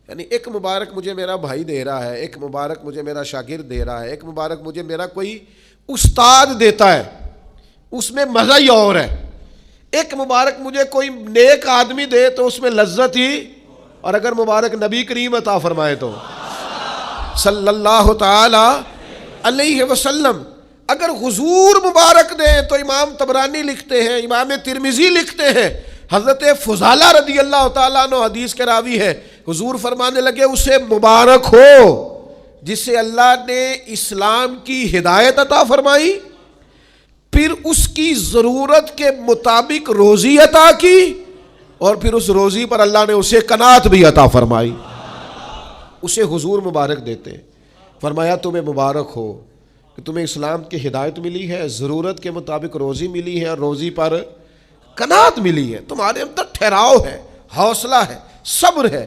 यानी एक मुबारक मुझे मेरा भाई दे रहा है, एक मुबारक मुझे मेरा शागिर्द दे रहा है, एक मुबारक मुझे मेरा कोई उस्ताद देता है, उसमें मज़ा ही और है। एक मुबारक मुझे कोई नेक आदमी दे तो उसमें लज्जत ही, और अगर मुबारक नबी करीम अता फरमाए तो सल्लल्लाहु ताला अलैहि वसल्लम, अगर हुजूर मुबारक दें तो इमाम तबरानी लिखते हैं, इमाम तिरमिजी लिखते हैं, हज़रत फुज़ाला रदी अल्लाह ताला अन्हु हदीस के रावी है, हुजूर फरमाने लगे उसे मुबारक हो जिसे अल्लाह ने इस्लाम की हिदायत अता फरमाई, फिर उसकी ज़रूरत के मुताबिक रोज़ी अता की, और फिर उस रोज़ी पर अल्लाह ने उसे कनात भी अता फरमाई। उसे हुजूर मुबारक देते। फरमाया तुम्हें मुबारक हो कि तुम्हें इस्लाम की हिदायत मिली है, ज़रूरत के मुताबिक रोज़ी मिली है, और रोज़ी पर कनात मिली है, तुम्हारे अंदर ठहराव है, हौसला है, सब्र है।